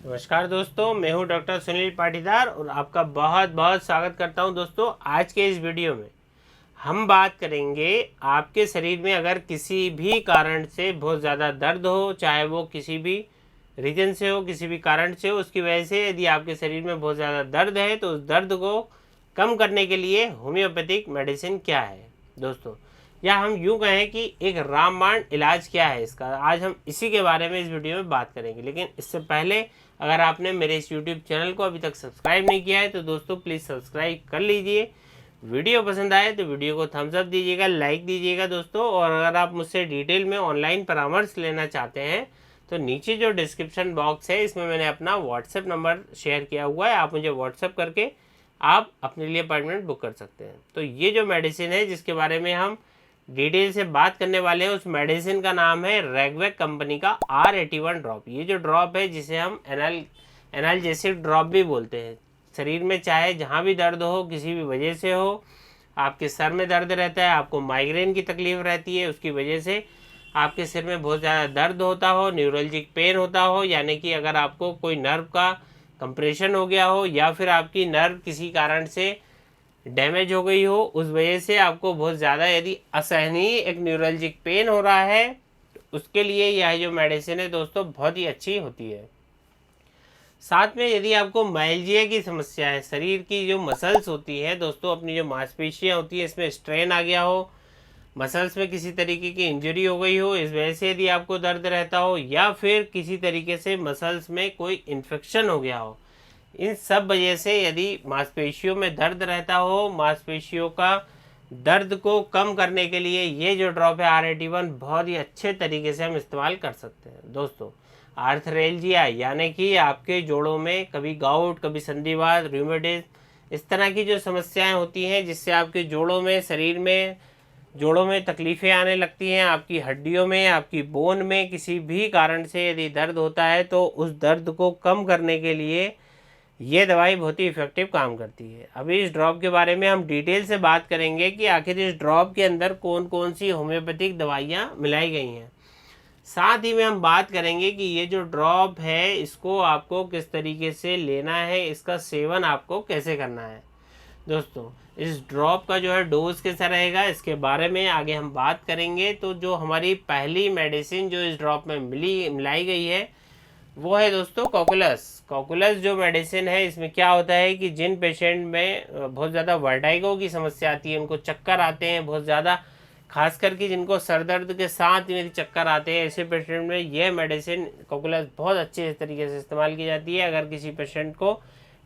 नमस्कार दोस्तों, मैं हूं डॉक्टर सुनील पाटीदार और आपका बहुत बहुत स्वागत करता हूं। दोस्तों, आज के इस वीडियो में हम बात करेंगे आपके शरीर में अगर किसी भी कारण से बहुत ज़्यादा दर्द हो, चाहे वो किसी भी रीजन से हो, किसी भी कारण से हो, उसकी वजह से यदि आपके शरीर में बहुत ज़्यादा दर्द है तो उस दर्द को कम करने के लिए होम्योपैथिक मेडिसिन क्या है दोस्तों, या हम यूँ कहें कि एक रामबाण इलाज क्या है इसका। आज हम इसी के बारे में इस वीडियो में बात करेंगे। लेकिन इससे पहले अगर आपने मेरे इस यूट्यूब चैनल को अभी तक सब्सक्राइब नहीं किया है तो दोस्तों प्लीज़ सब्सक्राइब कर लीजिए। वीडियो पसंद आए तो वीडियो को थम्स अप दीजिएगा, लाइक दीजिएगा दोस्तों। और अगर आप मुझसे डिटेल में ऑनलाइन परामर्श लेना चाहते हैं तो नीचे जो डिस्क्रिप्शन बॉक्स है इसमें मैंने अपना व्हाट्सएप नंबर शेयर किया हुआ है, आप मुझे व्हाट्सएप करके आप अपने लिए अपॉइंटमेंट बुक कर सकते हैं। तो ये जो मेडिसिन है जिसके बारे में हम डिटेल से बात करने वाले हैं, उस मेडिसिन का नाम है रेगवेक कंपनी का R81 ड्रॉप। ये जो ड्रॉप है जिसे हम एनाल्जेसिक ड्रॉप भी बोलते हैं। शरीर में चाहे जहाँ भी दर्द हो, किसी भी वजह से हो, आपके सर में दर्द रहता है, आपको माइग्रेन की तकलीफ रहती है, उसकी वजह से आपके सिर में बहुत ज़्यादा दर्द होता हो, न्यूरोलजिक पेन होता हो, यानी कि अगर आपको कोई नर्व का कंप्रेशन हो गया हो या फिर आपकी नर्व किसी कारण से डैमेज हो गई हो, उस वजह से आपको बहुत ज़्यादा यदि असहनीय एक न्यूरोलजिक पेन हो रहा है तो उसके लिए यह जो मेडिसिन है दोस्तों बहुत ही अच्छी होती है। साथ में यदि आपको माइल्जिया की समस्या है, शरीर की जो मसल्स होती है दोस्तों, अपनी जो मांसपेशियां होती है इसमें स्ट्रेन आ गया हो, मसल्स में किसी तरीके की इंजरी हो गई हो, इस वजह से यदि आपको दर्द रहता हो, या फिर किसी तरीके से मसल्स में कोई इन्फेक्शन हो गया हो, इन सब वजह से यदि मांसपेशियों में दर्द रहता हो, मांसपेशियों का दर्द को कम करने के लिए ये जो ड्रॉप है R81 बहुत ही अच्छे तरीके से हम इस्तेमाल कर सकते हैं दोस्तों। आर्थरेल्जिया यानी कि आपके जोड़ों में कभी गाउट, कभी संधिवात, रूमेटिज्म, इस तरह की जो समस्याएं होती हैं जिससे आपके जोड़ों में, शरीर में, जोड़ों में तकलीफ़ें आने लगती हैं, आपकी हड्डियों में, आपकी बोन में किसी भी कारण से यदि दर्द होता है तो उस दर्द को कम करने के लिए ये दवाई बहुत ही इफ़ेक्टिव काम करती है। अभी इस ड्रॉप के बारे में हम डिटेल से बात करेंगे कि आखिर इस ड्रॉप के अंदर कौन कौन सी होम्योपैथिक दवाइयाँ मिलाई गई हैं। साथ ही में हम बात करेंगे कि ये जो ड्रॉप है इसको आपको किस तरीके से लेना है, इसका सेवन आपको कैसे करना है दोस्तों। इस ड्रॉप का जो है डोज कैसा रहेगा इसके बारे में आगे हम बात करेंगे। तो जो हमारी पहली मेडिसिन जो इस ड्रॉप में मिलाई गई है वो है दोस्तों कॉकुलस। कॉकुलस जो मेडिसिन है इसमें क्या होता है कि जिन पेशेंट में बहुत ज़्यादा वर्टाइगो की समस्या आती है, उनको चक्कर आते हैं बहुत ज़्यादा, खास करके जिनको सर दर्द के साथ में चक्कर आते हैं, ऐसे पेशेंट में यह मेडिसिन कॉकुलस बहुत अच्छे तरीके से इस्तेमाल की जाती है। अगर किसी पेशेंट को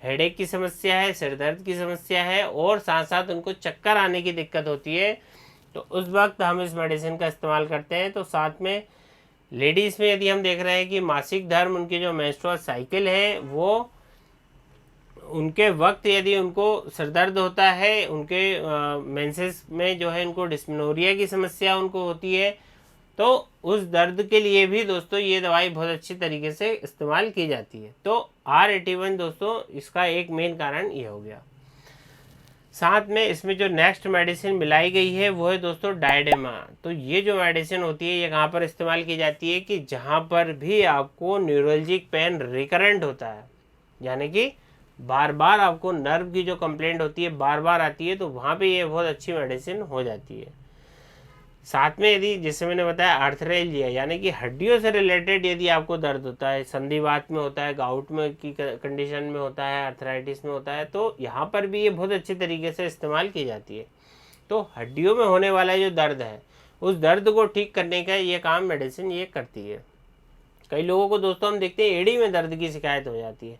हेडेक की समस्या है, सिर दर्द की समस्या है और साथ साथ उनको चक्कर आने की दिक्कत होती है तो उस वक्त हम इस मेडिसिन का इस्तेमाल करते हैं। तो साथ में लेडीज़ में यदि हम देख रहे हैं कि मासिक धर्म, उनकी जो मेंस्ट्रुअल साइकिल है वो उनके वक्त यदि उनको सर दर्द होता है, उनके मेंसेस में जो है उनको डिस्मेनोरिया की समस्या उनको होती है, तो उस दर्द के लिए भी दोस्तों ये दवाई बहुत अच्छी तरीके से इस्तेमाल की जाती है। तो R81 दोस्तों इसका एक मेन कारण ये हो गया। साथ में इसमें जो नेक्स्ट मेडिसिन मिलाई गई है वो है दोस्तों डायडेमा। तो ये जो मेडिसिन होती है ये कहाँ पर इस्तेमाल की जाती है कि जहाँ पर भी आपको न्यूरोलजिक पेन रिकरेंट होता है, यानी कि बार बार आपको नर्व की जो कंप्लेंट होती है बार बार आती है, तो वहाँ पे ये बहुत अच्छी मेडिसिन हो जाती है। साथ में यदि जैसे मैंने बताया आर्थरेल्जिया यानी कि हड्डियों से रिलेटेड यदि आपको दर्द होता है, संधिवात में होता है, गाउट में की कंडीशन में होता है, आर्थराइटिस में होता है, तो यहाँ पर भी ये बहुत अच्छे तरीके से इस्तेमाल की जाती है। तो हड्डियों में होने वाला जो दर्द है उस दर्द को ठीक करने का ये काम मेडिसिन ये करती है। कई लोगों को दोस्तों हम देखते हैं एड़ी में दर्द की शिकायत हो जाती है,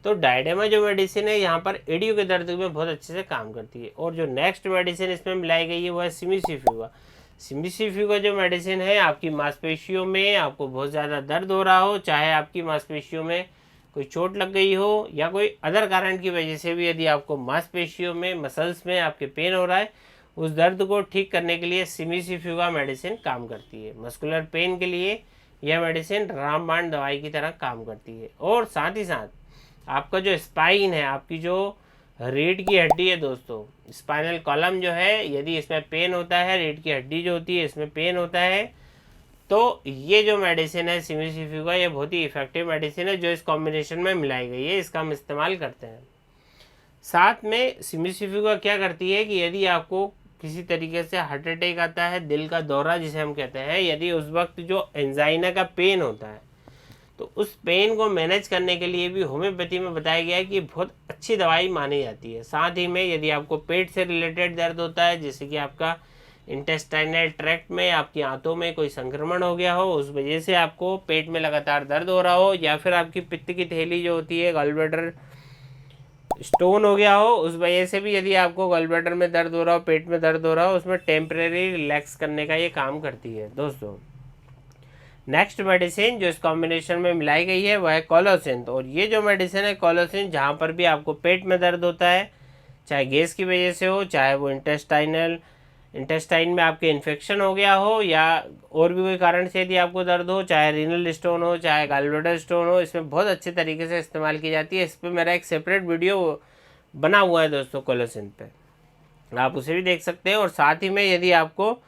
तो डायडेमा जो मेडिसिन है यहाँ पर एडियो के दर्द में बहुत अच्छे से काम करती है। और जो नेक्स्ट मेडिसिन इसमें मिलाई गई है वो है सिमिसिफ्यूगा। सिमिसिफ्यूगा जो मेडिसिन है आपकी मांसपेशियों में आपको बहुत ज़्यादा दर्द हो रहा हो, चाहे आपकी मांसपेशियों में कोई चोट लग गई हो या कोई अदर कारण की वजह से भी यदि आपको मांसपेशियों में, मसल्स में आपके पेन हो रहा है, उस दर्द को ठीक करने के लिए सिमिसिफ्यूगा मेडिसिन काम करती है। मस्कुलर पेन के लिए यह मेडिसिन रामबाण दवाई की तरह काम करती है। और साथ ही साथ आपका जो स्पाइन है, आपकी जो रीढ़ की हड्डी है दोस्तों, स्पाइनल कॉलम जो है, यदि इसमें पेन होता है, रीढ़ की हड्डी जो होती है इसमें पेन होता है, तो ये जो मेडिसिन है सिमिसिफ्यू का, ये बहुत ही इफेक्टिव मेडिसिन है जो इस कॉम्बिनेशन में मिलाई गई है, इसका हम इस्तेमाल करते हैं। साथ में सिमिसिफ्यू का क्या करती है कि यदि आपको किसी तरीके से हार्ट अटैक आता है, दिल का दौरा जिसे हम कहते हैं, यदि उस वक्त जो एंजाइना का पेन होता है, तो उस पेन को मैनेज करने के लिए भी होम्योपैथी में बताया गया है कि बहुत अच्छी दवाई मानी जाती है। साथ ही में यदि आपको पेट से रिलेटेड दर्द होता है, जैसे कि आपका इंटेस्टाइनल ट्रैक्ट में, आपकी आंतों में कोई संक्रमण हो गया हो, उस वजह से आपको पेट में लगातार दर्द हो रहा हो, या फिर आपकी पित्त की थैली जो होती है, गॉल ब्लैडर स्टोन हो गया हो, उस वजह से भी यदि आपको गॉल ब्लैडर में दर्द हो रहा हो, पेट में दर्द हो रहा हो, उसमें टेम्परेरी रिलैक्स करने का ये काम करती है दोस्तों। नेक्स्ट मेडिसिन जो इस कॉम्बिनेशन में मिलाई गई है वह है कोलोसिन। और ये जो मेडिसिन है कोलोसिन, जहाँ पर भी आपको पेट में दर्द होता है, चाहे गैस की वजह से हो, चाहे वो इंटेस्टाइन में आपके इन्फेक्शन हो गया हो, या और भी कोई कारण से यदि आपको दर्द हो, चाहे रीनल स्टोन हो, चाहे गॉल ब्लैडर स्टोन हो, इसमें बहुत अच्छे तरीके से इस्तेमाल की जाती है। इस पर मेरा एक सेपरेट वीडियो बना हुआ है दोस्तों कोलोसिन पे, आप उसे भी देख सकते हैं। और साथ ही में यदि आपको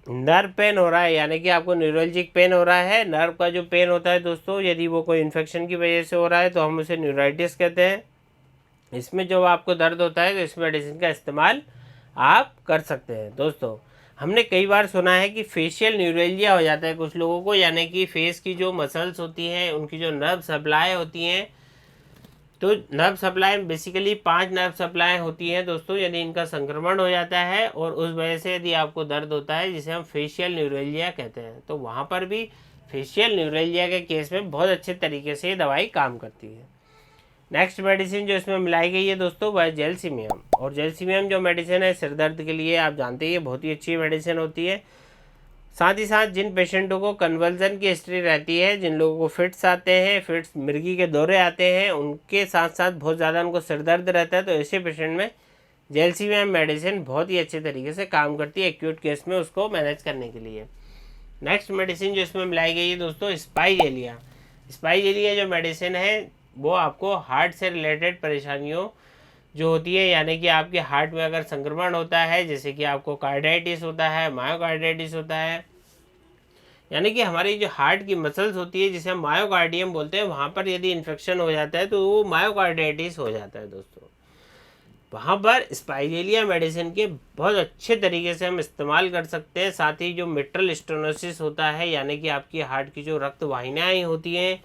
नर्व पेन हो रहा है, यानी कि आपको न्यूरोलजिक पेन हो रहा है, नर्व का जो पेन होता है दोस्तों, यदि वो कोई इन्फेक्शन की वजह से हो रहा है तो हम उसे न्यूराइटिस कहते हैं। इसमें जो आपको दर्द होता है तो इस मेडिसिन का इस्तेमाल आप कर सकते हैं दोस्तों। हमने कई बार सुना है कि फेशियल न्यूरोलजिया हो जाता है कुछ लोगों को, यानी कि फेस की जो मसल्स होती हैं, उनकी जो नर्व सप्लाई होती हैं, तो nerve supply basically 5 nerve supply होती हैं दोस्तों, यदि इनका संक्रमण हो जाता है और उस वजह से यदि आपको दर्द होता है, जिसे हम फेशियल न्यूरोलजिया कहते हैं, तो वहाँ पर भी फेशियल न्यूरोलजिया के केस में बहुत अच्छे तरीके से ये दवाई काम करती है। नेक्स्ट मेडिसिन जो इसमें मिलाई गई है दोस्तों वह है जेल्सिमियम। और जेल्सिमियम जो मेडिसिन है सिर दर्द के लिए, आप जानते हैं ये बहुत ही अच्छी मेडिसिन होती है। साथ ही साथ जिन पेशेंटों को कन्वल्जन की हिस्ट्री रहती है, जिन लोगों को फिट्स आते हैं, फिट्स मिर्गी के दौरे आते हैं, उनके साथ साथ बहुत ज़्यादा उनको सिर दर्द रहता है, तो ऐसे पेशेंट में जेल्सिमियम मेडिसिन बहुत ही अच्छे तरीके से काम करती है एक्यूट केस में उसको मैनेज करने के लिए। नेक्स्ट मेडिसिन जो इसमें मिलाई गई है दोस्तों स्पाइजेलिया। स्पाइजेलिया जो मेडिसिन है वो आपको हार्ट से रिलेटेड परेशानियों जो होती है, यानी कि आपके हार्ट में अगर संक्रमण होता है, जैसे कि आपको कार्डाइटिस होता है, मायोकार्डाइटिस होता है, यानी कि हमारी जो हार्ट की मसल्स होती है जिसे हम मायोकार्डियम बोलते हैं, वहाँ पर यदि इन्फेक्शन हो जाता है तो वो मायोकार्डाइटिस हो जाता है दोस्तों। वहाँ पर स्पाइजेलिया मेडिसिन के बहुत अच्छे तरीके से हम इस्तेमाल कर सकते हैं। साथ ही जो मिट्रल स्टेनोसिस होता है, यानी कि आपकी हार्ट की जो रक्त वाहिनियाँ होती हैं,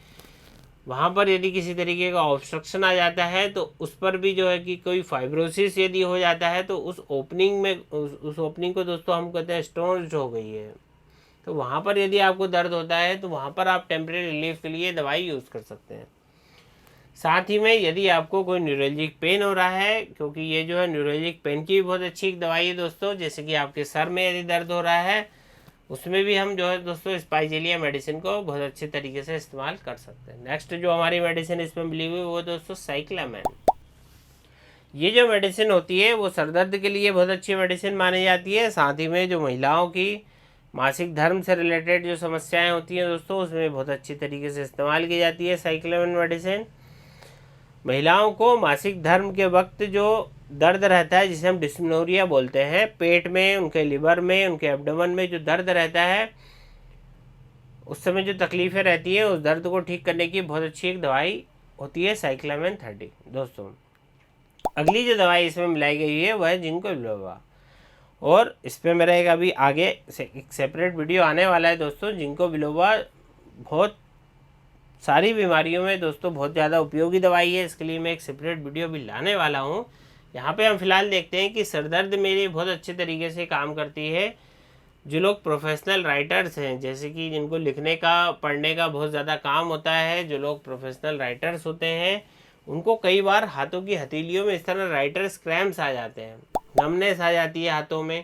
वहाँ पर यदि किसी तरीके का ऑब्स्ट्रक्शन आ जाता है, तो उस पर भी जो है कि कोई फाइब्रोसिस यदि हो जाता है, तो उस ओपनिंग में उस ओपनिंग को दोस्तों हम कहते हैं स्टोन्स हो गई है, तो वहाँ पर यदि आपको दर्द होता है तो वहाँ पर आप टेम्परेरी रिलीफ के लिए दवाई यूज़ कर सकते हैं। साथ ही में यदि आपको कोई न्यूरोलजिक पेन हो रहा है, क्योंकि ये जो है न्यूरोलजिक पेन की भी बहुत अच्छी एक दवाई है दोस्तों, जैसे कि आपके सर में यदि दर्द हो रहा है, उसमें भी हम जो है दोस्तों स्पाइजेलिया मेडिसिन को बहुत अच्छे तरीके से इस्तेमाल कर सकते हैं। नेक्स्ट जो हमारी मेडिसिन इसमें मिली हुई वो दोस्तों साइक्लामेन। ये जो मेडिसिन होती है वो सर दर्द के लिए बहुत अच्छी मेडिसिन मानी जाती है। साथ ही में जो महिलाओं की मासिक धर्म से रिलेटेड जो समस्याएं होती हैं दोस्तों, उसमें बहुत अच्छी तरीके से इस्तेमाल की जाती है साइक्लामेन मेडिसिन। महिलाओं को मासिक धर्म के वक्त जो दर्द रहता है, जिसे हम डिस्मेनोरिया बोलते हैं, पेट में, उनके लिवर में, उनके एब्डोमेन में जो दर्द रहता है, उस समय जो तकलीफ़ें रहती हैं, उस दर्द को ठीक करने की बहुत अच्छी एक दवाई होती है साइक्लामेन 30 दोस्तों। अगली जो दवाई इसमें मिलाई गई है वह है जिंको बिलोबा, और इस पर मेरा एक अभी आगे एक सेपरेट वीडियो आने वाला है दोस्तों। जिंको बिलोबा बहुत सारी बीमारियों में दोस्तों बहुत ज़्यादा उपयोगी दवाई है, इसके लिए मैं एक सेपरेट वीडियो भी लाने वाला हूँ। यहाँ पे हम फिलहाल देखते हैं कि सर दर्द मेरी बहुत अच्छे तरीके से काम करती है। जो लोग प्रोफेशनल राइटर्स हैं, जैसे कि जिनको लिखने का पढ़ने का बहुत ज़्यादा काम होता है, जो लोग प्रोफेशनल राइटर्स होते हैं, उनको कई बार हाथों की हथेलियों में इस तरह राइटर्स क्रैम्प्स आ जाते हैं, नमनेस आ जाती है हाथों में,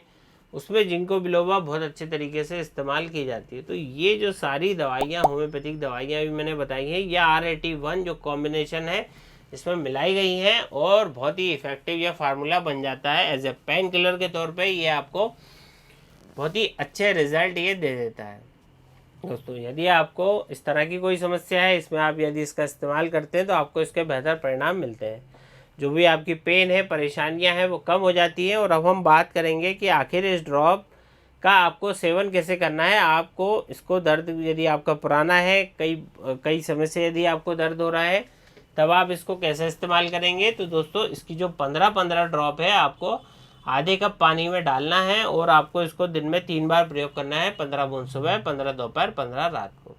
उसमें जिंको बिलोबा बहुत अच्छे तरीके से इस्तेमाल की जाती है। तो ये जो सारी दवाइयाँ होम्योपैथिक दवाइयाँ भी मैंने बताई हैं, यह R81 जो कॉम्बिनेशन है इसमें मिलाई गई हैं, और बहुत ही इफ़ेक्टिव यह फार्मूला बन जाता है एज ए पेन किलर के तौर पे। ये आपको बहुत ही अच्छे रिजल्ट ये दे देता है दोस्तों। यदि आपको इस तरह की कोई समस्या है, इसमें आप यदि इसका इस्तेमाल करते हैं तो आपको इसके बेहतर परिणाम मिलते हैं। जो भी आपकी पेन है, परेशानियां हैं, वो कम हो जाती हैं। और अब हम बात करेंगे कि आखिर इस ड्रॉप का आपको सेवन कैसे करना है। आपको इसको दर्द यदि आपका पुराना है, कई समय से यदि आपको दर्द हो रहा है, तब आप इसको कैसे इस्तेमाल करेंगे। तो दोस्तों इसकी जो 15-15 ड्रॉप है आपको आधे कप पानी में डालना है और आपको इसको दिन में 3 बार प्रयोग करना है, 15 बूंद सुबह, 15 दोपहर, 15 रात को।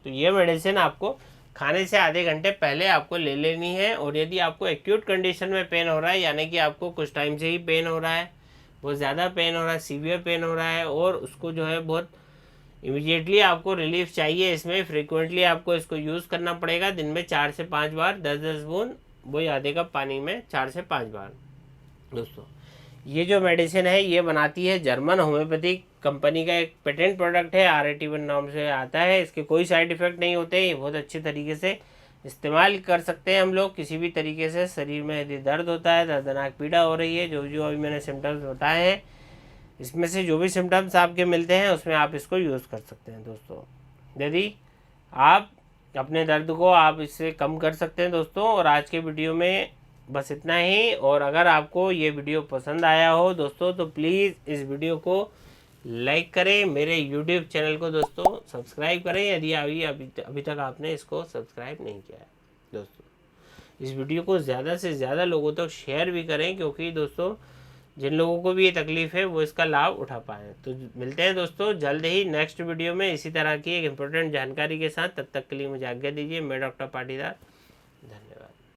तो ये मेडिसिन आपको खाने से आधे घंटे पहले आपको ले लेनी है। और यदि आपको एक्यूट कंडीशन में पेन हो रहा है, यानी कि आपको कुछ टाइम से ही पेन हो रहा है, बहुत ज़्यादा पेन हो रहा है, सीवियर पेन हो रहा है और उसको जो है बहुत इमीडिएटली आपको रिलीफ चाहिए, इसमें फ्रिक्वेंटली आपको इसको यूज़ करना पड़ेगा। दिन में 4 से 5 बार 10-10 बूंद, वही आधे कप पानी में 4 से 5 बार। दोस्तों ये जो मेडिसिन है ये बनाती है जर्मन होम्योपैथिक कंपनी का एक पेटेंट प्रोडक्ट है, RAT1 नाम से आता है। इसके कोई साइड इफ़ेक्ट नहीं होते, ये बहुत अच्छे तरीके से इस्तेमाल कर सकते हैं हम लोग किसी भी तरीके से। शरीर में यदि दर्द होता है, दर्दनाक पीड़ा हो रही है, जो जो अभी मैंने सिम्टम्स बताए हैं, इसमें से जो भी सिम्टम्स आपके मिलते हैं उसमें आप इसको यूज़ कर सकते हैं। दोस्तों यदि आप अपने दर्द को आप इससे कम कर सकते हैं दोस्तों। और आज के वीडियो में बस इतना ही। और अगर आपको ये वीडियो पसंद आया हो दोस्तों तो प्लीज़ इस वीडियो को लाइक करें, मेरे यूट्यूब चैनल को दोस्तों सब्सक्राइब करें यदि अभी तक आपने इसको सब्सक्राइब नहीं किया है। दोस्तों इस वीडियो को ज़्यादा से ज़्यादा लोगों तक शेयर भी करें, क्योंकि दोस्तों जिन लोगों को भी ये तकलीफ़ है वो इसका लाभ उठा पाएँ। तो मिलते हैं दोस्तों जल्द ही नेक्स्ट वीडियो में इसी तरह की एक इम्पोर्टेंट जानकारी के साथ। तब तक के लिए मुझे आज्ञा दीजिए। मैं डॉक्टर पाटीदार, धन्यवाद।